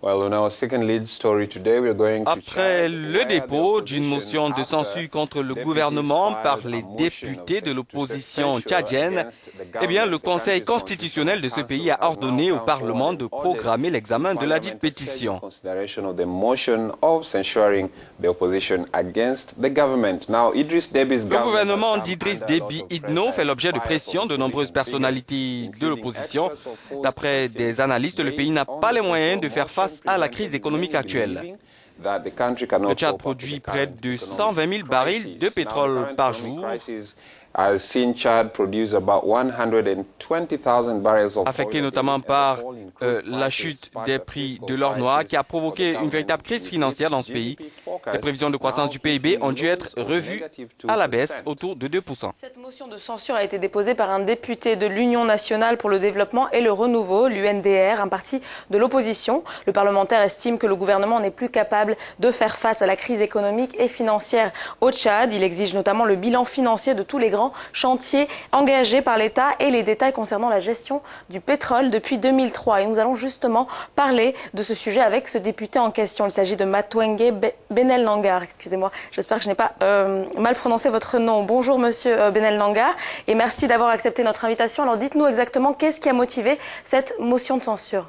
Après le dépôt d'une motion de censure contre le gouvernement par les députés de l'opposition tchadienne, le Conseil constitutionnel de ce pays a ordonné au Parlement de programmer l'examen de la dite pétition. Le gouvernement d'Idriss Déby Itno fait l'objet de pression de nombreuses personnalités de l'opposition. D'après des analystes, le pays n'a pas les moyens de faire face à la crise économique actuelle. Le Tchad produit près de 120 000 barils de pétrole par jour, affecté notamment par la chute des prix de l'or noir qui a provoqué une véritable crise financière dans ce pays. Les prévisions de croissance du PIB ont dû être revues à la baisse autour de 2%. Cette motion de censure a été déposée par un député de l'Union nationale pour le développement et le renouveau, l'UNDR, un parti de l'opposition. Le parlementaire estime que le gouvernement n'est plus capable de faire face à la crise économique et financière au Tchad. Il exige notamment le bilan financier de tous les grands chantiers engagés par l'État et les détails concernant la gestion du pétrole depuis 2003. Et nous allons justement parler de ce sujet avec ce député en question. Il s'agit de Matwenge Benel Nangar. Excusez-moi, j'espère que je n'ai pas mal prononcé votre nom. Bonjour Monsieur Benel Nangar et merci d'avoir accepté notre invitation. Alors dites-nous exactement qu'est-ce qui a motivé cette motion de censure.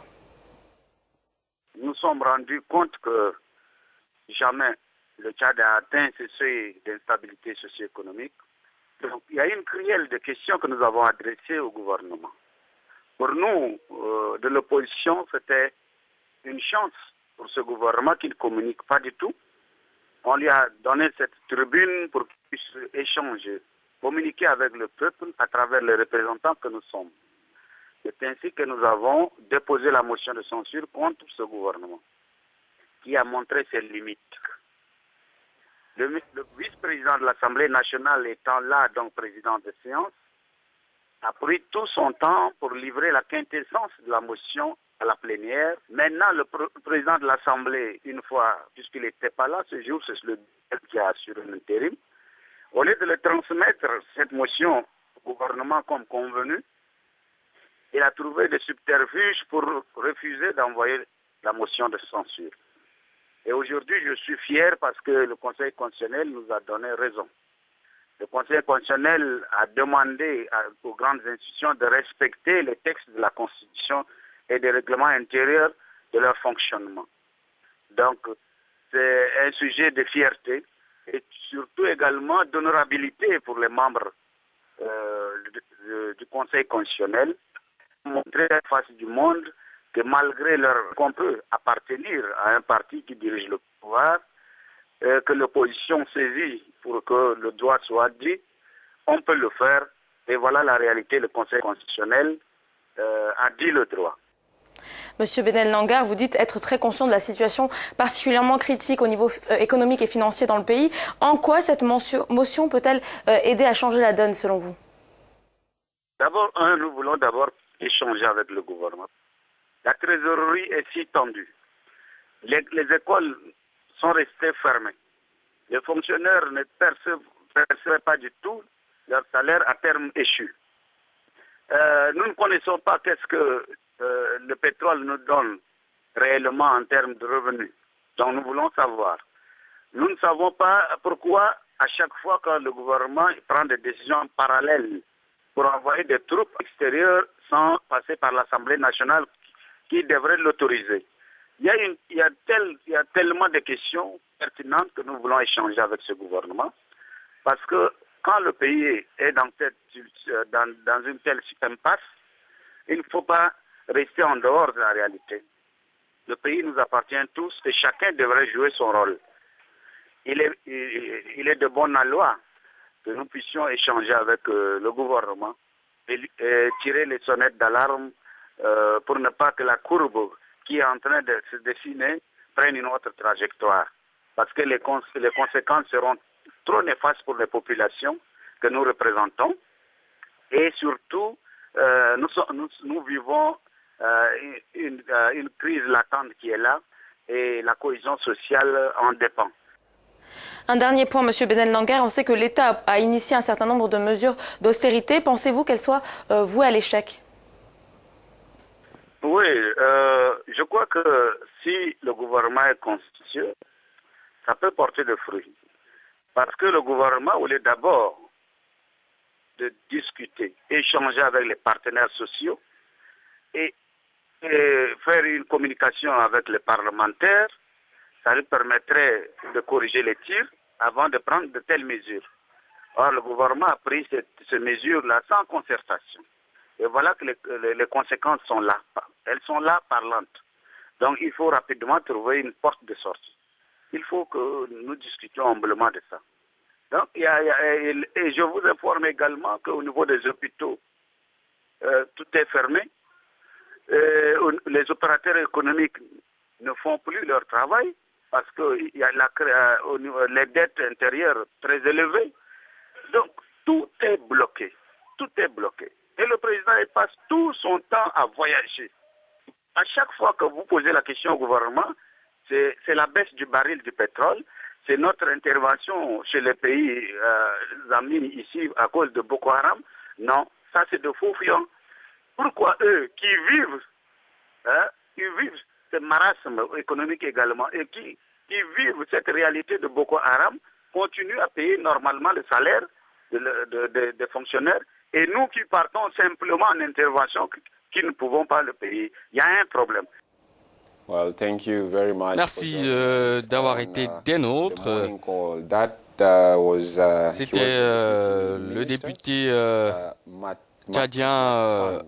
Nous sommes rendus compte que jamais le Tchad a atteint ce seuil d'instabilité socio-économique. Donc, il y a une crielle de questions que nous avons adressées au gouvernement. Pour nous, de l'opposition, c'était une chance pour ce gouvernement qui ne communique pas du tout. On lui a donné cette tribune pour qu'il puisse échanger, communiquer avec le peuple à travers les représentants que nous sommes. C'est ainsi que nous avons déposé la motion de censure contre ce gouvernement, qui a montré ses limites. Le vice-président de l'Assemblée nationale étant là, donc président de séance, a pris tout son temps pour livrer la quintessence de la motion à la plénière. Maintenant, le président de l'Assemblée, une fois, puisqu'il n'était pas là, ce jour, c'est le qui a assuré l'intérim, au lieu de le transmettre, cette motion, au gouvernement comme convenu, il a trouvé des subterfuges pour refuser d'envoyer la motion de censure. Et aujourd'hui, je suis fier parce que le Conseil constitutionnel nous a donné raison. Le Conseil constitutionnel a demandé aux grandes institutions de respecter les textes de la Constitution et des règlements intérieurs de leur fonctionnement. Donc, c'est un sujet de fierté et surtout également d'honorabilité pour les membres du Conseil constitutionnel, montrer face du monde que malgré qu'on peut appartenir à un parti qui dirige le pouvoir, que l'opposition saisit pour que le droit soit dit, on peut le faire. Et voilà la réalité, le Conseil constitutionnel a dit le droit. Monsieur Benel Nangar, vous dites être très conscient de la situation particulièrement critique au niveau économique et financier dans le pays. En quoi cette motion peut-elle aider à changer la donne selon vous? D'abord, nous voulons d'abord échanger avec le gouvernement. La trésorerie est si tendue. Les écoles sont restées fermées. Les fonctionnaires ne perçoivent pas du tout leur salaire à terme échu. Nous ne connaissons pas qu'est-ce que le pétrole nous donne réellement en termes de revenus. Donc nous voulons savoir. Nous ne savons pas pourquoi à chaque fois que le gouvernement prend des décisions parallèles pour envoyer des troupes extérieures sans passer par l'Assemblée nationale qui devrait l'autoriser. Il y a tellement de questions pertinentes que nous voulons échanger avec ce gouvernement parce que quand le pays est dans une telle impasse, il ne faut pas rester en dehors de la réalité. Le pays nous appartient tous et chacun devrait jouer son rôle. Il est de bonne loi que nous puissions échanger avec le gouvernement et tirer les sonnettes d'alarme pour ne pas que la courbe qui est en train de se dessiner prenne une autre trajectoire. Parce que les conséquences seront trop néfastes pour les populations que nous représentons. Et surtout, nous vivons une crise latente qui est là et la cohésion sociale en dépend. Un dernier point, Monsieur Benel Nangar, on sait que l'État a initié un certain nombre de mesures d'austérité. Pensez-vous qu'elles soient vouées à l'échec? Oui, je crois que si le gouvernement est consciencieux, ça peut porter des fruits. Parce que le gouvernement voulait d'abord de discuter, échanger avec les partenaires sociaux et faire une communication avec les parlementaires. Ça lui permettrait de corriger les tirs avant de prendre de telles mesures. Or, le gouvernement a pris ces mesures-là sans concertation. Et voilà que les conséquences sont là. Elles sont là, parlantes. Donc, il faut rapidement trouver une porte de sortie. Il faut que nous discutions humblement de ça. Donc, et je vous informe également qu'au niveau des hôpitaux, tout est fermé. Les opérateurs économiques ne font plus leur travail parce qu'il y a les dettes intérieures très élevées. Donc, tout est bloqué. Tout est bloqué. Et le président, il passe tout son temps à voyager. À chaque fois que vous posez la question au gouvernement, c'est la baisse du baril du pétrole, c'est notre intervention chez les pays amis ici à cause de Boko Haram. Non, ça c'est de faux fiants. Pourquoi eux qui vivent ce marasme économique également et qui vivent cette réalité de Boko Haram continuent à payer normalement le salaire des fonctionnaires et nous qui partons simplement en intervention qui ne pouvons pas le payer. Il y a un problème. Well, thank you very much. Merci d'avoir été des nôtres. C'était le député tchadien